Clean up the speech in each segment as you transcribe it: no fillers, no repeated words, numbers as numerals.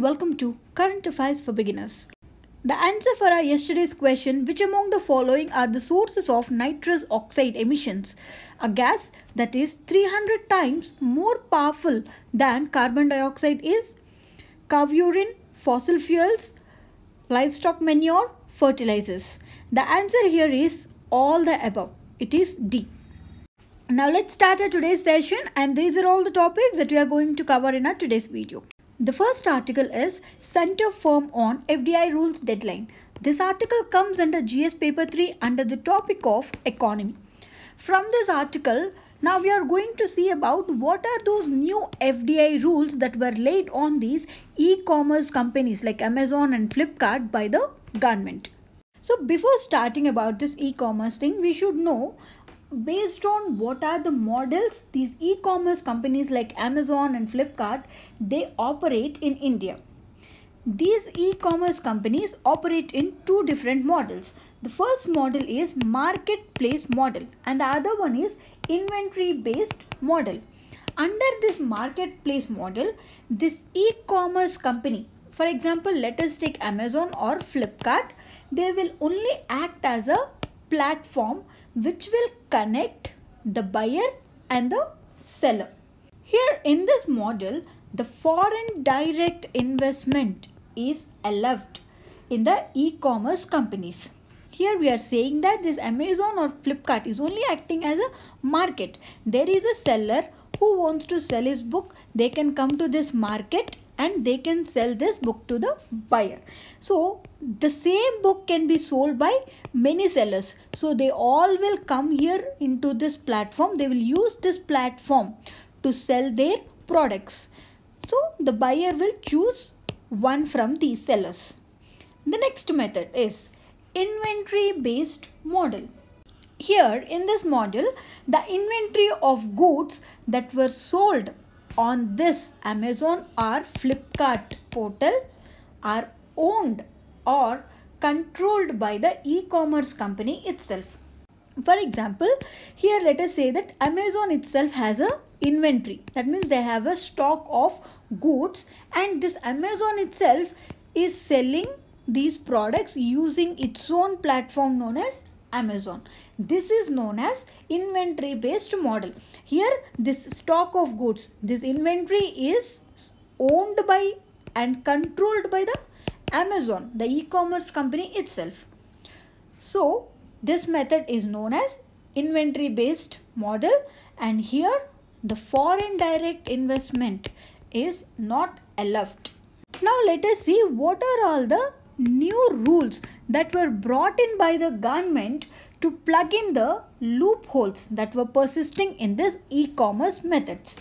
welcome to Current Affairs for Beginners. The answer for our yesterday's question, which among the following are the sources of nitrous oxide emissions? A gas that is 300 times more powerful than carbon dioxide is cow urine, fossil fuels, livestock manure, fertilizers. The answer here is all the above. It is D. Now let's start our today's session, and these are all the topics that we are going to cover in our today's video. The first article is Center Firm on FDI Rules Deadline. This article comes under GS Paper 3 under the topic of economy. From this article, now we are going to see about what are those new FDI rules that were laid on these e-commerce companies like Amazon and Flipkart by the government. So before starting about this e-commerce thing, we should know based on what are the models these e-commerce companies like Amazon and Flipkart they operate in India. These e-commerce companies operate in two different models. The first model is marketplace model and the other one is inventory based model. Under this marketplace model, this e-commerce company, for example, let us take Amazon or Flipkart, they will only act as a platform which will connect the buyer and the seller. Here in this model, the foreign direct investment is allowed in the e-commerce companies. Here we are saying that this Amazon or Flipkart is only acting as a market. There is a seller who wants to sell his book. They can come to this market and they can sell this book to the buyer. So the same book can be sold by many sellers. So they all will come here into this platform. They will use this platform to sell their products. So the buyer will choose one from these sellers. The next method is inventory based model. Here in this model, the inventory of goods that were sold on this Amazon or Flipkart portal are owned or controlled by the e-commerce company itself. For example, here let us say that Amazon itself has a inventory. That means they have a stock of goods and this Amazon itself is selling these products using its own platform known as Amazon. This is known as inventory based model. Here this stock of goods, this inventory is owned by and controlled by the Amazon, the e-commerce company itself. So this method is known as inventory based model, and here the foreign direct investment is not allowed. Now let us see what are all the new rules that were brought in by the government to plug in the loopholes that were persisting in this e-commerce methods.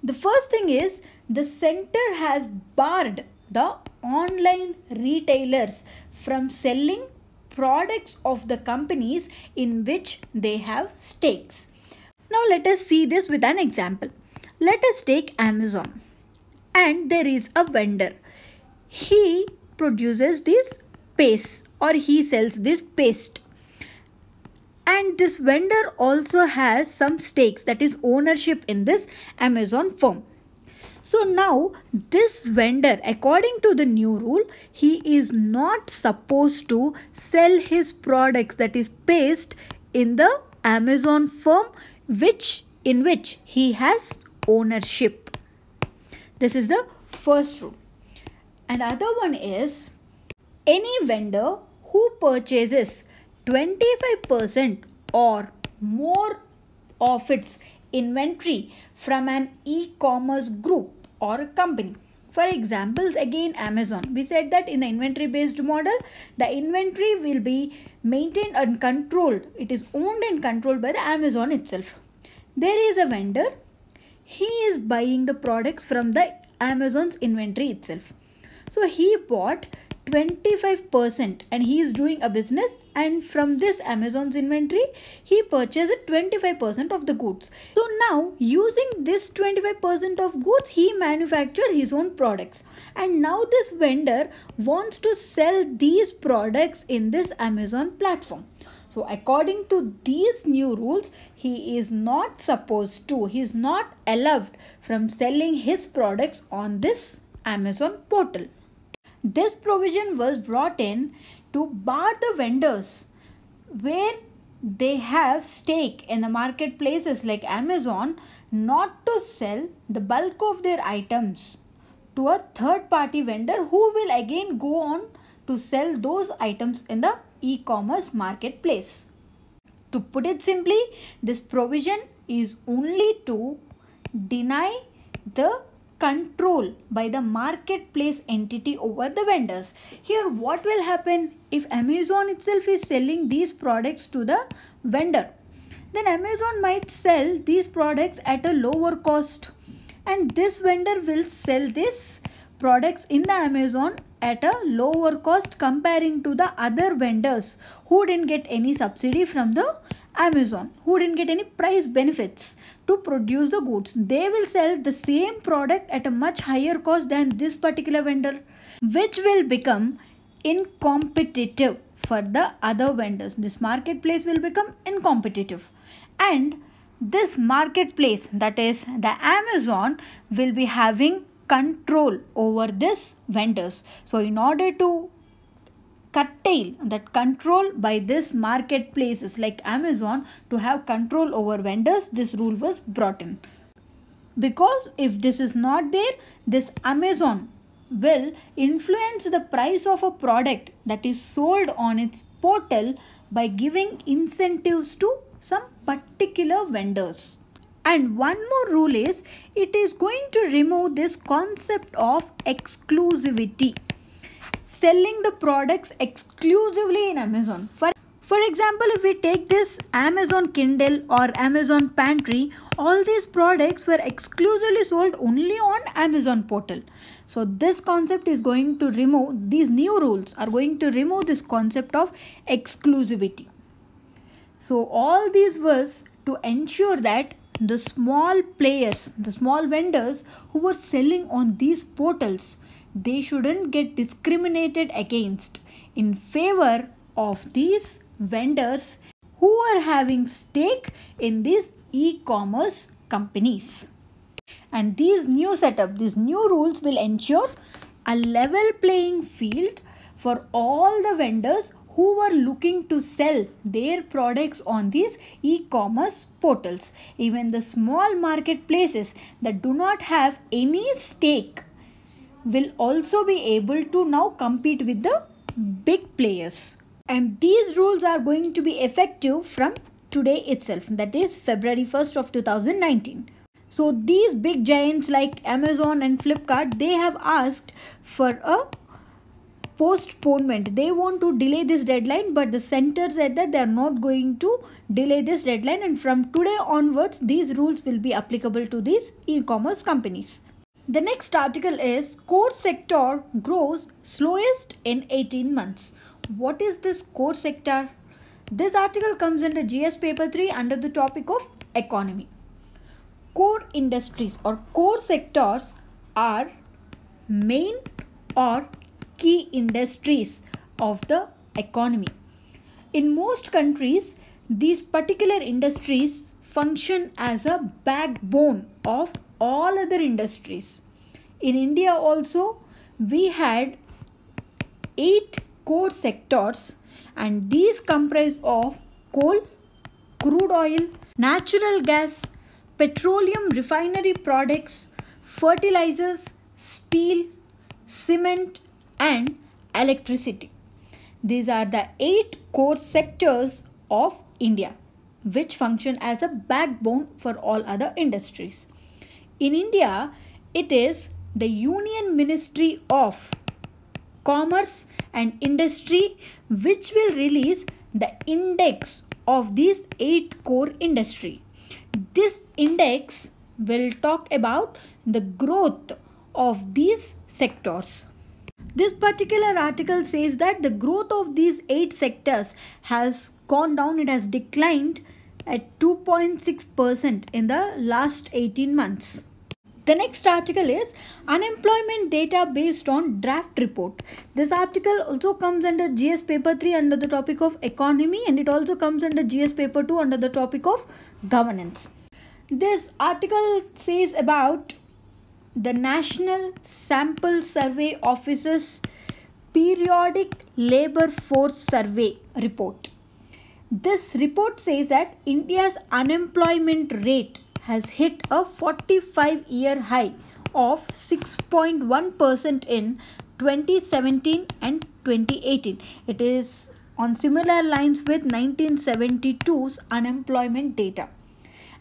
The first thing is the center has barred the online retailers from selling products of the companies in which they have stakes. Now let us see this with an example. Let us take Amazon, and there is a vendor. He produces this paste or he sells this paste, and this vendor also has some stakes, that is ownership in this Amazon firm. So now this vendor, according to the new rule, he is not supposed to sell his products, that is paste, in the Amazon firm in which he has ownership. This is the first rule. And other one is any vendor who purchases 25% or more of its inventory from an e-commerce group or a company. For examples, again Amazon. We said that in the inventory based model, the inventory will be maintained and controlled. It is owned and controlled by the Amazon itself. There is a vendor. He is buying the products from the Amazon's inventory itself. So he bought 25% and he is doing a business, and from this Amazon's inventory he purchased 25% of the goods. So now using this 25% of goods, he manufactured his own products, and now this vendor wants to sell these products in this Amazon platform. So according to these new rules, he is not allowed from selling his products on this Amazon portal. This provision was brought in to bar the vendors where they have stake in the marketplaces like Amazon not to sell the bulk of their items to a third party vendor who will again go on to sell those items in the e-commerce marketplace. To put it simply, this provision is only to deny the control by the marketplace entity over the vendors. Here what will happen if Amazon itself is selling these products to the vendor? Then Amazon might sell these products at a lower cost, and this vendor will sell these products in the Amazon at a lower cost comparing to the other vendors who didn't get any subsidy from the Amazon, who didn't get any price benefits to produce the goods. They will sell the same product at a much higher cost than this particular vendor, which will become incompetitive for the other vendors. This marketplace will become incompetitive, and this marketplace, that is the Amazon, will be having control over this vendors. So in order to curtail that control by this marketplaces like Amazon to have control over vendors, this rule was brought in. Because if this is not there, this Amazon will influence the price of a product that is sold on its portal by giving incentives to some particular vendors. And one more rule is, it is going to remove this concept of exclusivity, selling the products exclusively in Amazon. For example, if we take this Amazon Kindle or Amazon Pantry, all these products were exclusively sold only on Amazon portal. So this concept is going to remove, these new rules are going to remove this concept of exclusivity. So all these was to ensure that the small players, the small vendors who were selling on these portals, they shouldn't get discriminated against in favor of these vendors who are having stake in these e-commerce companies. And these new setup, these new rules will ensure a level playing field for all the vendors who were looking to sell their products on these e-commerce portals. Even the small marketplaces that do not have any stake will also be able to now compete with the big players. And these rules are going to be effective from today itself, that is February 1st of 2019. So these big giants like Amazon and Flipkart, they have asked for a postponement. They want to delay this deadline, but the center said that they are not going to delay this deadline, and from today onwards these rules will be applicable to these e-commerce companies. The next article is core sector grows slowest in 18 months. What is this core sector? This article comes under GS paper 3 under the topic of economy. Core industries or core sectors are main or key industries of the economy. In most countries, these particular industries function as a backbone of all other industries. In India also, we had 8 core sectors, and these comprise of coal, crude oil, natural gas, petroleum refinery products, fertilizers, steel, cement, and electricity. These are the 8 core sectors of India which function as a backbone for all other industries. In India, it is the Union Ministry of Commerce and Industry which will release the index of these 8 core industry. This index will talk about the growth of these sectors. This particular article says that the growth of these 8 sectors has gone down, it has declined at 2.6% in the last 18 months. The next article is unemployment data based on draft report. This article also comes under GS paper 3 under the topic of economy, and it also comes under GS paper 2 under the topic of governance. This article says about the National Sample Survey Office's Periodic Labor Force Survey report. This report says that India's unemployment rate has hit a 45-year high of 6.1% in 2017 and 2018. It is on similar lines with 1972's unemployment data.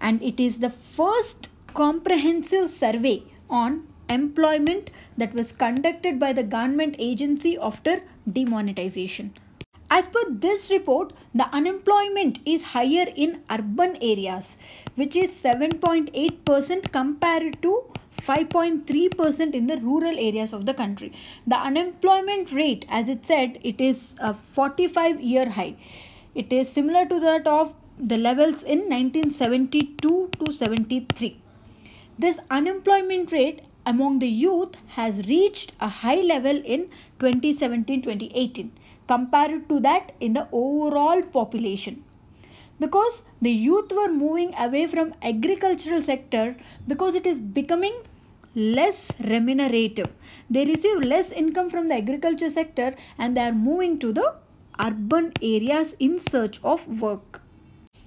And it is the first comprehensive survey on employment that was conducted by the government agency after demonetization. As per this report, the unemployment is higher in urban areas, which is 7.8% compared to 5.3% in the rural areas of the country. The unemployment rate, as it said, it is a 45-year high. It is similar to that of the levels in 1972 to 73. This unemployment rate among the youth has reached a high level in 2017-2018 compared to that in the overall population. Because the youth were moving away from agricultural sector because it is becoming less remunerative. They receive less income from the agriculture sector and they are moving to the urban areas in search of work.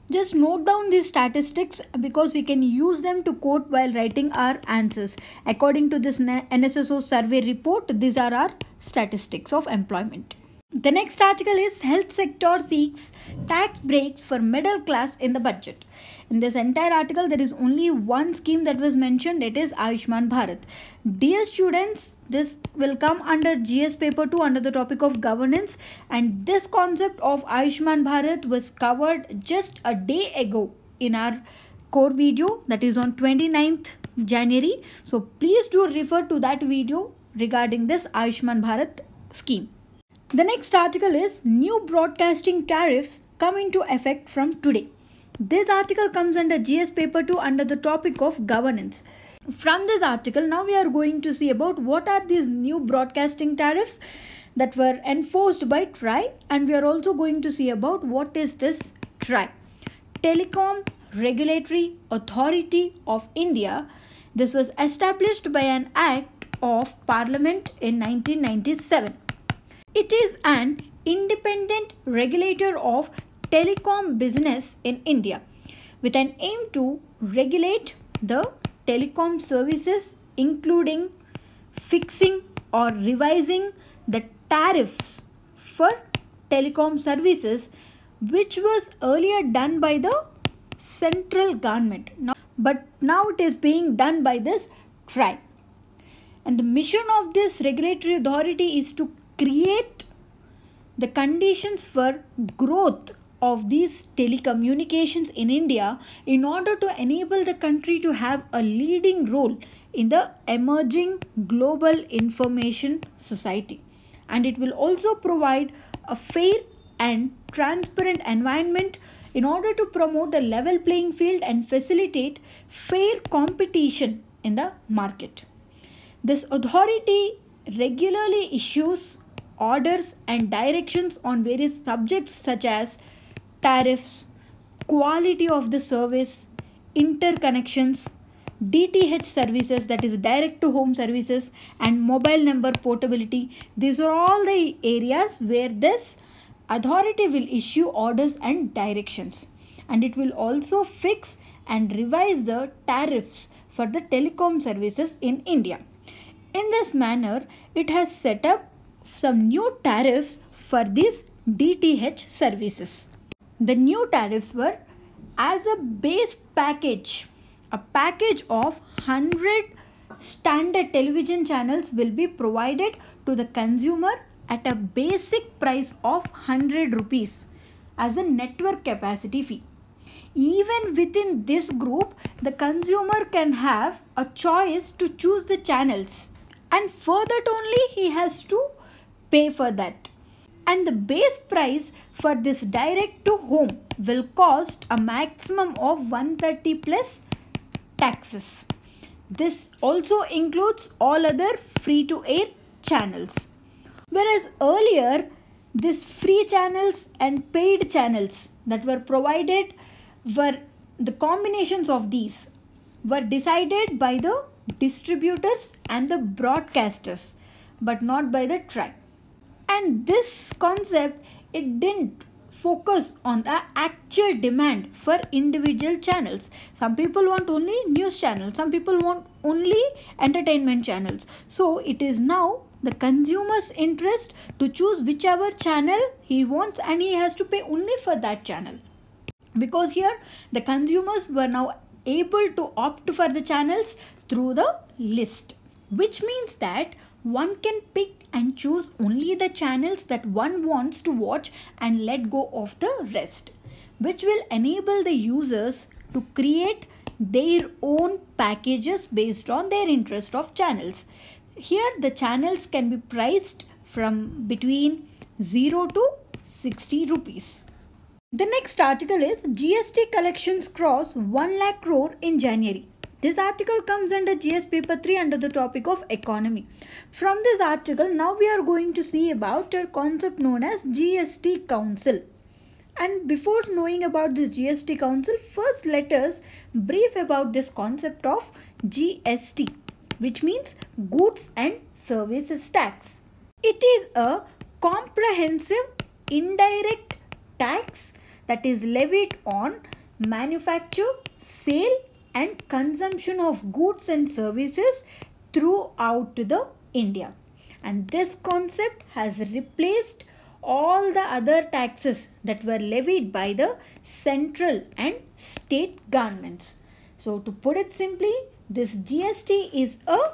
Just note down these statistics because we can use them to quote while writing our answers. According to this NSSO survey report, these are our statistics of employment. The next article is Health Sector Seeks Tax Breaks for Middle Class in the Budget. In this entire article, there is only one scheme that was mentioned. It is Ayushman Bharat. Dear students, this will come under GS paper 2 under the topic of governance, and this concept of Ayushman Bharat was covered just a day ago in our core video, that is on 29th January. So please do refer to that video regarding this Ayushman Bharat scheme. The next article is New Broadcasting Tariffs come into effect from today. This article comes under GS paper 2 under the topic of governance. From this article, now we are going to see about what are these new broadcasting tariffs that were enforced by Trai, and we are also going to see about what is this Trai. Telecom Regulatory Authority of India. This was established by an act of Parliament in 1997. It is an independent regulator of telecom business in India with an aim to regulate the telecom services, including fixing or revising the tariffs for telecom services, which was earlier done by the central government. But now it is being done by this Trai. And the mission of this regulatory authority is to create the conditions for growth of these telecommunications in India in order to enable the country to have a leading role in the emerging global information society. And it will also provide a fair and transparent environment in order to promote the level playing field and facilitate fair competition in the market. This authority regularly issues orders and directions on various subjects such as tariffs, quality of the service, interconnections, DTH services, that is direct to home services, and mobile number portability. These are all the areas where this authority will issue orders and directions, and it will also fix and revise the tariffs for the telecom services in India. In this manner, it has set up some new tariffs for these DTH services. The new tariffs were as a base package, a package of 100 standard television channels will be provided to the consumer at a basic price of 100 rupees as a network capacity fee. Even within this group, the consumer can have a choice to choose the channels, and for that only he has to pay for that. And the base price for this direct to home will cost a maximum of 130 plus taxes. This also includes all other free to air channels. Whereas earlier, these free channels and paid channels that were provided were the combinations of these were decided by the distributors and the broadcasters, but not by the Trai. And this concept, it didn't focus on the actual demand for individual channels. Some people want only news channels, some people want only entertainment channels. So it is now the consumer's interest to choose whichever channel he wants, and he has to pay only for that channel. Because here the consumers were now able to opt for the channels through the list, which means that one can pick and choose only the channels that one wants to watch and let go of the rest, which will enable the users to create their own packages based on their interest of channels. Here the channels can be priced from between 0 to 60 rupees. The next article is GST collections cross 1 lakh crore in January. This article comes under GS paper 3 under the topic of economy. From this article, now we are going to see about a concept known as GST Council. And before knowing about this GST Council, first let us brief about this concept of GST, which means Goods and Services Tax. It is a comprehensive indirect tax that is levied on manufacture, sale and consumption of goods and services throughout the India. And this concept has replaced all the other taxes that were levied by the central and state governments. So to put it simply, this GST is a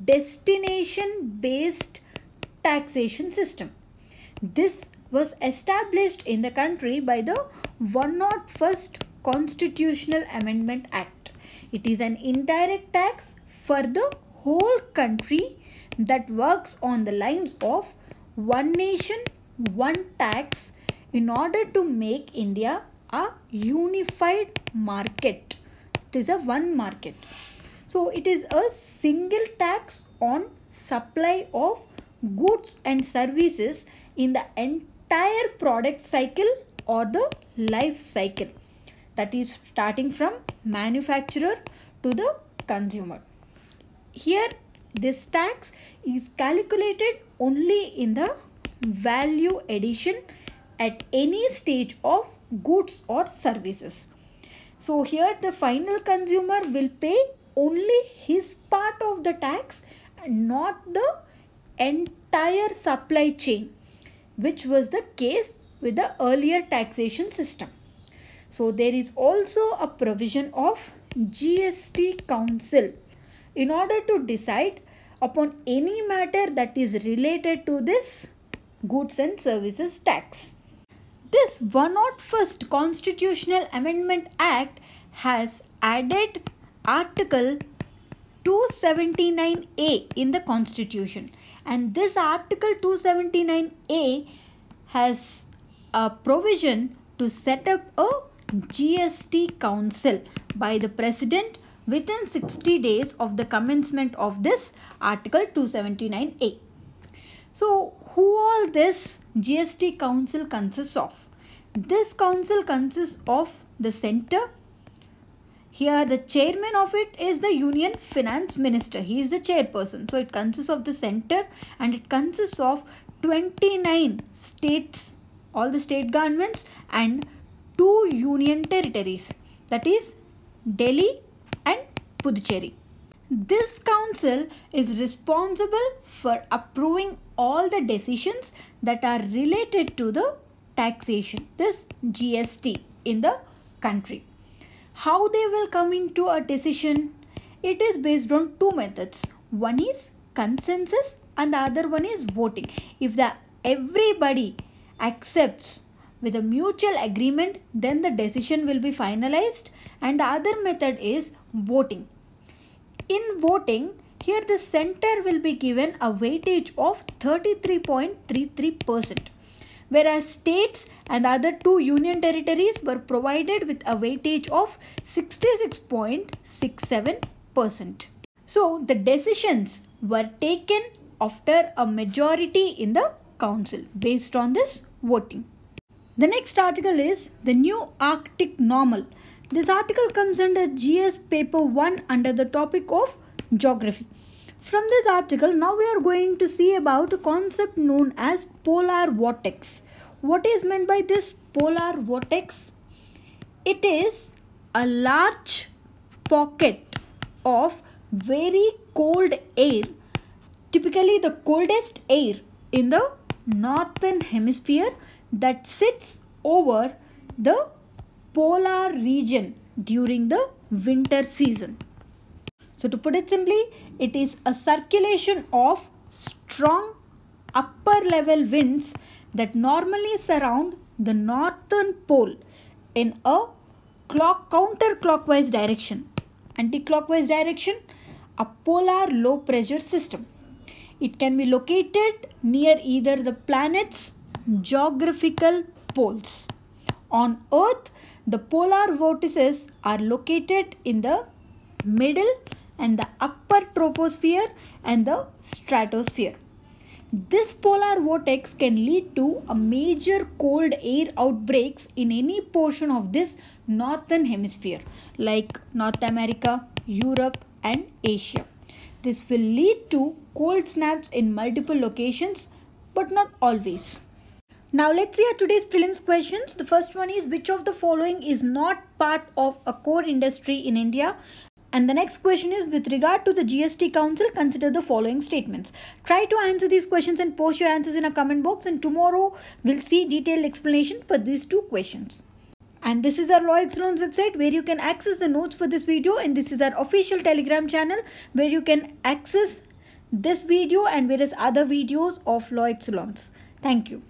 destination based taxation system. This was established in the country by the 101st Constitutional Amendment Act. It is an indirect tax for the whole country that works on the lines of one nation, one tax in order to make India a unified market. It is a one market. So it is a single tax on supply of goods and services in the entire product cycle or the life cycle. That is starting from manufacturer to the consumer. Here this tax is calculated only in the value addition at any stage of goods or services. So here the final consumer will pay only his part of the tax and not the entire supply chain, which was the case with the earlier taxation system. So there is also a provision of GST Council in order to decide upon any matter that is related to this goods and services tax. This 101st Constitutional Amendment Act has added Article 279A in the Constitution, and this Article 279A has a provision to set up a GST Council by the President within 60 days of the commencement of this Article 279A. So, who all this GST Council consists of? This council consists of the centre. Here the chairman of it is the Union Finance Minister. He is the chairperson. So, it consists of the centre and it consists of 29 states, all the state governments, and 2 union territories, that is Delhi and Puducherry. This council is responsible for approving all the decisions that are related to the taxation, this GST in the country. How they will come into a decision? It is based on 2 methods. One is consensus and the other one is voting. If everybody accepts with a mutual agreement, then the decision will be finalized, and the other method is voting. In voting, here the center will be given a weightage of 33.33%, whereas states and the other 2 union territories were provided with a weightage of 66.67%. So the decisions were taken after a majority in the council based on this voting. The next article is the new Arctic normal. This article comes under GS paper 1 under the topic of geography. From this article, now we are going to see about a concept known as polar vortex. What is meant by this polar vortex? It is a large pocket of very cold air, typically the coldest air in the northern hemisphere, that sits over the polar region during the winter season. So to put it simply, it is a circulation of strong upper level winds that normally surround the northern pole in a counterclockwise direction. Anti-clockwise direction, a polar low pressure system. It can be located near either the planet's geographical poles. On Earth, the polar vortices are located in the middle and the upper troposphere and the stratosphere. This polar vortex can lead to a major cold air outbreaks in any portion of this northern hemisphere like North America, Europe and Asia. This will lead to cold snaps in multiple locations, but not always. Now let's see our today's prelims questions. The first one is, which of the following is not part of a core industry in India? And the next question is, with regard to the GST Council, consider the following statements. Try to answer these questions and post your answers in a comment box, and tomorrow we'll see detailed explanation for these two questions. And this is our Law Excellence website where you can access the notes for this video, and this is our official Telegram channel where you can access this video and various other videos of Law Excellence. Thank you.